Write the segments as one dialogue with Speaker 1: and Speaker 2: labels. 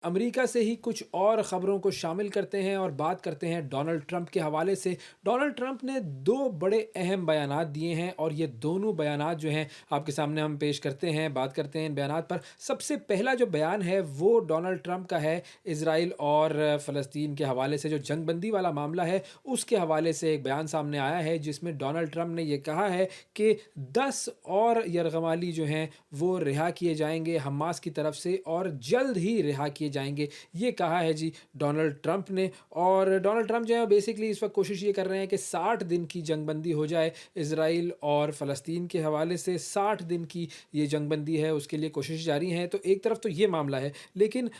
Speaker 1: America से ही कुछ और ख़बरों को शामिल करते हैं और बात करते हैं डोनाल्ड ट्रंप के हवाले से। डोनाल्ड ट्रंप ने 2 बड़े अहम बयानात दिए हैं और ये दोनों बयानात जो हैं आपके सामने हम पेश करते हैं, बात करते हैं इन बयानात पर। सबसे पहला जो बयान है वो डोनाल्ड ट्रंप का है इज़राइल और फ़लस्तीन के हवाले से जो जंगबंदी वाला मामला है उसके हवाले से एक बयान सामने आया है जिसमें डोनाल्ड ट्रंप ने ये कहा है कि 10 और यरग़माली जो हैं वो रिहा किए जाएँगे हमास की तरफ से और जल्द ही रिहा किए जाएँगे। ये कहा है जी डोनाल्ड ट्रंप ने। और डोनाल्ड ट्रंप जो है बेसिकली इस वक़्त कोशिश ये कर रहे हैं कि 60 दिन की जंगबंदी हो जाए इज़राइल और फ़लस्तीन के हवाले से। 60 दिन की ये जंगबंदी है उसके लिए कोशिश जारी है। तो एक तरफ तो ये मामला है, लेकिन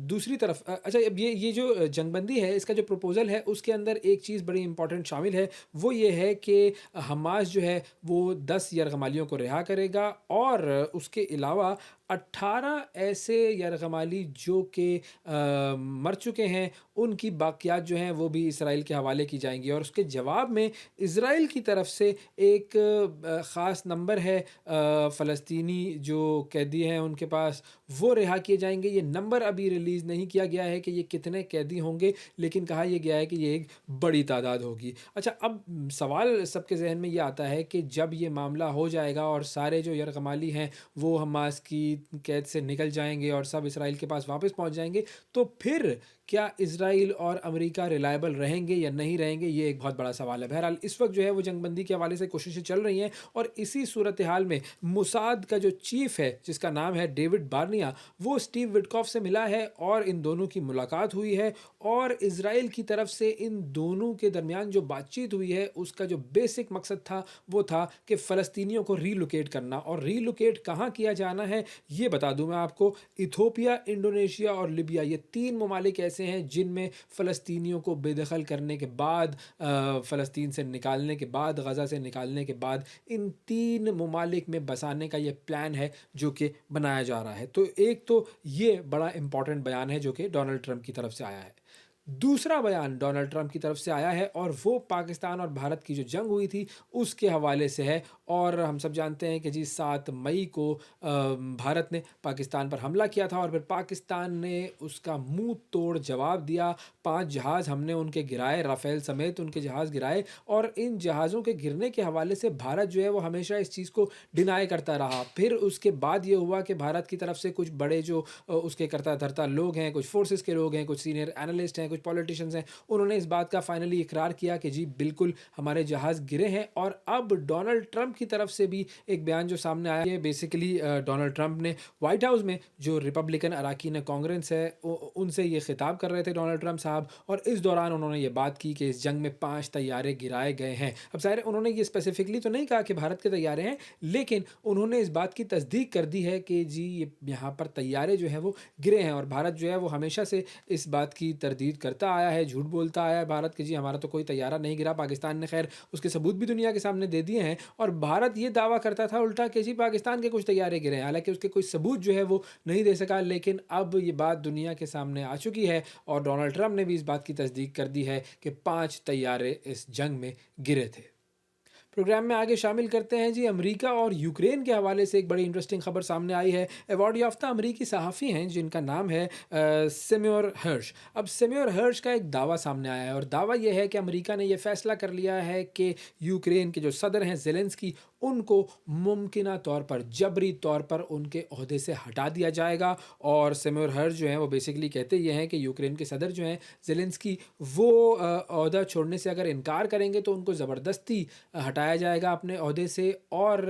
Speaker 1: दूसरी तरफ अच्छा अब ये जो जंगबंदी है इसका जो प्रपोज़ल है उसके अंदर एक चीज़ बड़ी इम्पोर्टेंट शामिल है, वो ये है कि हमास जो है वो 10 यरग़मालियों को रिहा करेगा और उसके अलावा 18 ऐसे यरग़माली जो कि मर चुके हैं, उनकी बाक़ियात जो हैं वो भी इसराइल के हवाले की जाएँगी। और उसके जवाब में इज़राइल की तरफ से एक ख़ास नंबर है फ़लस्तीनी जो कैदी हैं उनके पास, वो रिहा किए जाएँगे। ये नंबर अभी रिलीज़ नहीं किया गया है कि ये कितने कैदी होंगे, लेकिन कहा ये गया है कि ये एक बड़ी तादाद होगी। अच्छा, अब सवाल सबके ज़हन में ये आता है कि जब ये मामला हो जाएगा और सारे जो यरग़माली हैं वो हमास की कैद से निकल जाएँगे और सब इसराइल के पास वापस पहुँच जाएँगे, तो फिर क्या इज़राइल और अमेरिका रिलायबल रहेंगे या नहीं रहेंगे? ये एक बहुत बड़ा सवाल है। बहरहाल इस वक़्त जो है वो जंगबंदी के हवाले से कोशिशें चल रही हैं और इसी सूरत-ए-हाल में मोसाद का जो चीफ़ है, जिसका नाम है डेविड बार्निया, वो स्टीव विटकॉफ से मिला है और इन दोनों की मुलाकात हुई है। और इज़राइल की तरफ से इन दोनों के दरमियान जो बातचीत हुई है, उसका जो बेसिक मकसद था, वो था कि फ़लस्तीनियों को रिलोकेट करना। और रिलोकेट कहाँ किया जाना है, ये बता दूँ मैं आपको। इथियोपिया, इंडोनेशिया और लिबिया, ये 3 ममालिक ऐसे हैं जिनमें फ़लस्तीनियों को बेदखल करने के बाद फ़लस्तीन से निकालने के बाद, गज़ा से निकालने के बाद इन 3 ममालिक में बसाने का ये प्लान है जो कि बनाया जा रहा है। तो एक तो ये बड़ा इम्पोर्टेंट बयान है जो कि डोनाल्ड ट्रंप की तरफ से आया है। दूसरा बयान डोनाल्ड ट्रंप की तरफ से आया है और वो पाकिस्तान और भारत की जो जंग हुई थी उसके हवाले से है। और हम सब जानते हैं कि जी 7 मई को भारत ने पाकिस्तान पर हमला किया था और फिर पाकिस्तान ने उसका मुंह तोड़ जवाब दिया। 5 जहाज़ हमने उनके गिराए, राफ़ेल समेत उनके जहाज़ गिराए। और इन जहाज़ों के गिरने के हवाले से भारत जो है वो हमेशा इस चीज़ को डिनाई करता रहा। फिर उसके बाद ये हुआ कि भारत की तरफ से कुछ बड़े जो उसके करता धरता लोग हैं, कुछ फोर्सेस के लोग हैं, कुछ सीनियर एनालिस्ट हैं, कुछ पॉलिटिशियंस हैं, उन्होंने इस बात का फाइनली इकरार किया कि जी बिल्कुल हमारे जहाज़ गिरे हैं। और अब डोनाल्ड ट्रंप की तरफ से भी एक बयान जो सामने आया है, बेसिकली डोनाल्ड ट्रंप ने व्हाइट हाउस में जो रिपब्लिकन अरकान कांग्रेस है उनसे ये खिताब कर रहे थे डोनाल्ड ट्रंप साहब। और इस दौरान उन्होंने ये बात की कि इस जंग में 5 तैयारे गिराए गए हैं। अब ज़ाहिर है उन्होंने ये स्पेसिफिकली तो नहीं कहा कि भारत के तैयारे हैं, लेकिन उन्होंने इस बात की तस्दीक कर दी है कि जी ये यहाँ पर तैयारे जो हैं वो गिरे हैं। और भारत जो है वो हमेशा से इस बात की तरदीद करता आया है, झूठ बोलता आया है भारत कि जी हमारा तो कोई तैयारा नहीं गिरा। पाकिस्तान ने खैर उसके सबूत भी दुनिया के सामने दे दिए हैं। और भारत ये दावा करता था उल्टा कि जी पाकिस्तान के कुछ तैयारे गिरे हैं, हालांकि उसके कोई सबूत जो है वो नहीं दे सका। लेकिन अब ये बात दुनिया के सामने आ चुकी है और डोनाल्ड ट्रंप ने भी इस बात की तस्दीक कर दी है कि 5 तैयारे इस जंग में गिरे थे। प्रोग्राम में आगे शामिल करते हैं जी अमेरिका और यूक्रेन के हवाले से एक बड़ी इंटरेस्टिंग खबर सामने आई है। अवार्ड याफ्ता अमेरिकी सहाफ़ी हैं जिनका नाम है सेम्योर हर्श। अब सेम्योर हर्श का एक दावा सामने आया है और दावा यह है कि अमेरिका ने यह फ़ैसला कर लिया है कि यूक्रेन के जो सदर हैं ज़ेलेंस्की, उनको मुमकिना तौर पर, जबरी तौर पर उनके ओहदे से हटा दिया जाएगा। और सेम्योर हर्श जो हैं वो बेसिकली कहते ये हैं कि यूक्रेन के सदर जो हैं ज़ेलेंस्की, वो ओहदा छोड़ने से अगर इनकार करेंगे तो उनको ज़बरदस्ती हटाया जाएगा अपने ओहदे से। और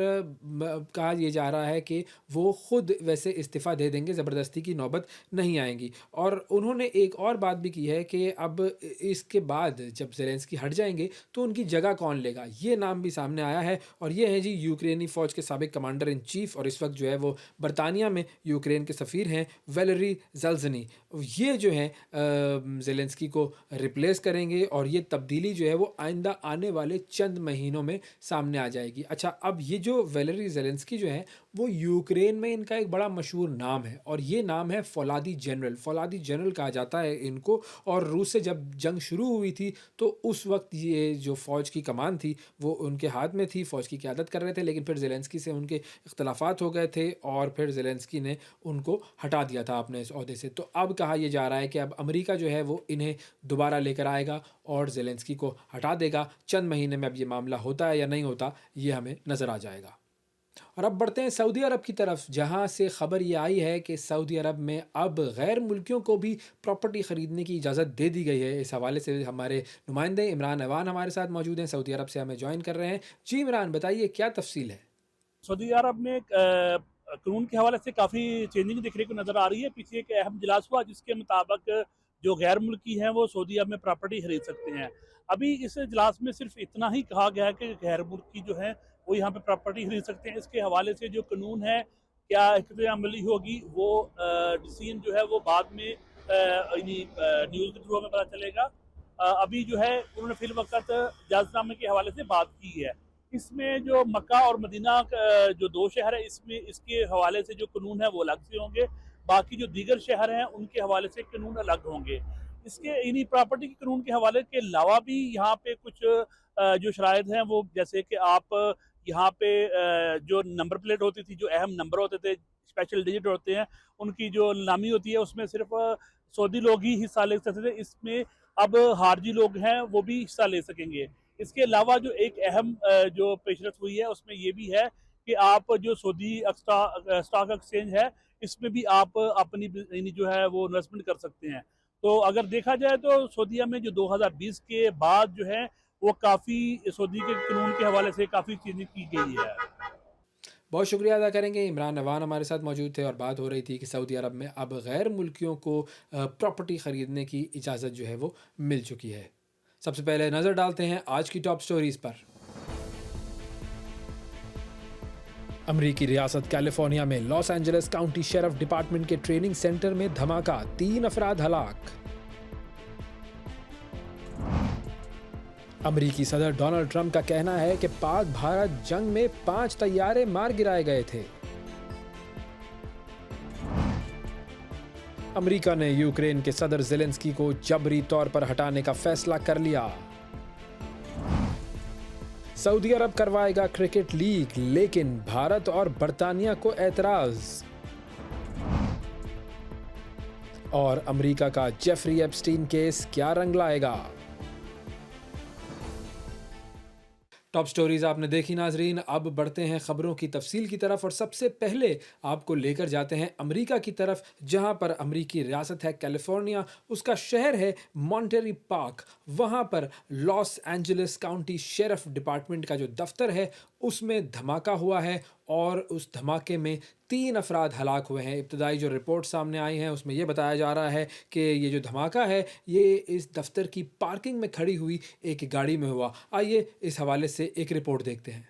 Speaker 1: कहा ये जा रहा है कि वो खुद वैसे इस्तीफ़ा दे देंगे, ज़बरदस्ती की नौबत नहीं आएगी। और उन्होंने एक और बात भी की है कि अब इसके बाद जब ज़ेलेंस्की हट जाएंगे तो उनकी जगह कौन लेगा, ये नाम भी सामने आया है। और ये है जी यूक्रेनी फ़ौज के साबिक कमांडर इन चीफ़ और इस वक्त जो है वो बरतानिया में यूक्रेन के सफ़ीर हैं, वैलेरी ज़ेलेज़नी। ये जो हैं ज़ेलेंस्की को रिप्लेस करेंगे और ये तब्दीली जो है वो आइंदा आने वाले चंद महीनों में सामने आ जाएगी। अच्छा, अब ये जो वैलेरी ज़ेलेंस्की जो हैं वो यूक्रेन में इनका एक बड़ा मशहूर नाम है और ये नाम है फ़ौलादी जनरल कहा जाता है इनको। और रूस से जब जंग शुरू हुई थी तो उस वक़्त ये जो फ़ौज की कमान थी वो उनके हाथ में थी, फ़ौज की क़यादत कर रहे थे, लेकिन फिर ज़ेलेंस्की से उनके इख्तिलाफ़ात हो गए थे और फिर ज़ेलेंस्की ने उनको हटा दिया था अपने इस ओहदे से। तो अब कहा ये जा रहा है कि अब अमेरिका जो है वो इन्हें दोबारा लेकर आएगा और ज़ेलेंस्की को हटा देगा। चंद महीने में अब ये मामला होता है या नहीं होता, ये हमें नज़र आ जाएगा। और अब बढ़ते हैं सऊदी अरब की तरफ, जहाँ से खबर ये आई है कि सऊदी अरब में अब गैर मुल्कियों को भी प्रॉपर्टी ख़रीदने की इजाज़त दे दी गई है। इस हवाले से हमारे नुमाइंदे इमरान अवान हमारे साथ मौजूद हैं, सऊदी अरब से हमें जॉइन कर रहे हैं। जी इमरान, बताइए क्या तफसील है?
Speaker 2: सऊदी अरब में कानून के हवाले से काफ़ी चेंजिंग देखने को नज़र आ रही है। पीछे एक अहम इजलास हुआ जिसके मुताबिक जो गैर मुल्की हैं वो सऊदी अरब में प्रॉपर्टी खरीद सकते हैं। अभी इस इजलास में सिर्फ इतना ही कहा गया है कि गैर मुल्की जो हैं वो यहाँ पे प्रॉपर्टी खरीद सकते हैं। इसके हवाले से जो कानून है, क्या कितनी अमली होगी, वो डिसीजन जो है वो बाद में न्यूज़ के थ्रू हमें पता चलेगा। अभी जो है उन्होंने फिल वक़्त इजाज़तनामे के हवाले से बात की है। इसमें जो मक्का और मदीना का जो 2 शहर है, इसमें इसके हवाले से जो कानून है वो अलग से होंगे। बाकी जो दीगर शहर हैं उनके हवाले से कानून अलग होंगे। इसके इन्हीं प्रॉपर्टी के कानून के हवाले के अलावा भी यहाँ पे कुछ जो शराइत हैं वो, जैसे कि आप यहाँ पे जो नंबर प्लेट होती थी, जो अहम नंबर होते थे, स्पेशल डिजिट होते हैं, उनकी जो नीलामी होती है उसमें सिर्फ़ सऊदी लोग ही हिस्सा ले सकते थे। इसमें अब खारजी लोग हैं वो भी हिस्सा ले सकेंगे। इसके अलावा जो एक अहम जो पेशरफ हुई है उसमें ये भी है कि आप जो सऊदी स्टॉक एक्सचेंज है, इसमें भी आप अपनी यानी जो है वो इन्वेस्टमेंट कर सकते हैं। तो अगर देखा जाए तो सऊदीया में जो 2020 के बाद जो है वो काफ़ी सऊदी के कानून के हवाले से काफ़ी चीज़ें की गई है।
Speaker 1: बहुत शुक्रिया अदा करेंगे। इमरान अवान हमारे साथ मौजूद थे और बात हो रही थी कि सऊदी अरब में अब गैर मुल्कियों को प्रॉपर्टी ख़रीदने की इजाज़त जो है वो मिल चुकी है। सबसे पहले नज़र डालते हैं आज की टॉप स्टोरीज़ पर। अमरीकी रियासत कैलिफोर्निया में Los Angeles county sheriff department के ट्रेनिंग सेंटर में धमाका, 3 अफराद हलाक। अमरीकी सदर डोनाल्ड ट्रंप का कहना है कि पाक भारत जंग में 5 तैयारे मार गिराए गए थे। अमरीका ने यूक्रेन के सदर ज़ेलेंस्की को जबरी तौर पर हटाने का फैसला कर लिया। सऊदी अरब करवाएगा क्रिकेट लीग, लेकिन भारत और बर्तानिया को एतराज। और अमरीका का जेफरी एप्स्टीन केस क्या रंग लाएगा? टॉप स्टोरीज आपने देखी नाजरीन। अब बढ़ते हैं खबरों की तफसील की तरफ और सबसे पहले आपको लेकर जाते हैं अमेरिका की तरफ, जहां पर अमेरिकी रियासत है कैलिफोर्निया, उसका शहर है मॉन्टेरी पार्क। वहां पर Los Angeles county sheriff department का जो दफ्तर है उसमें धमाका हुआ है और उस धमाके में 3 अफराद हलाक हुए हैं। इब्तदाई जो रिपोर्ट सामने आई हैं उसमें ये बताया जा रहा है कि ये जो धमाका है ये इस दफ्तर की पार्किंग में खड़ी हुई एक गाड़ी में हुआ। आइए इस हवाले से एक रिपोर्ट देखते हैं।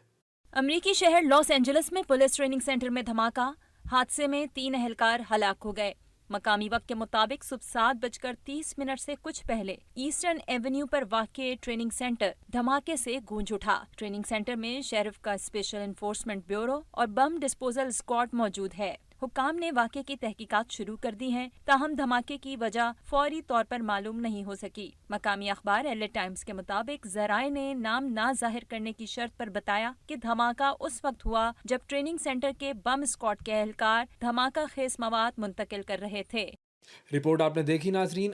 Speaker 3: अमरीकी शहर लॉस एंजलिस में पुलिस ट्रेनिंग सेंटर में धमाका। हादसे में 3 एहलकार हलाक हो गए। मकामी वक्त के मुताबिक सुबह 7:30 से कुछ पहले ईस्टर्न एवेन्यू पर वाक़ ट्रेनिंग सेंटर धमाके से गूंज उठा। ट्रेनिंग सेंटर में शेरिफ का स्पेशल एनफोर्समेंट ब्यूरो और बम डिस्पोजल स्क्वाड मौजूद है। हुक्काम ने वाक़े की तहकीकात शुरू कर दी हैं, ताहम धमाके की वजह फौरी तौर पर मालूम नहीं हो सकी। मकामी अखबार एलए टाइम्स के मुताबिक जराए ने नाम ना जाहिर करने की शर्त पर बताया कि धमाका उस वक्त हुआ जब ट्रेनिंग सेंटर के बम स्क्वाड के एहलकार धमाका खेज मवाद मुंतकिल कर रहे थे।
Speaker 1: रिपोर्ट आपने देखी नाजरीन।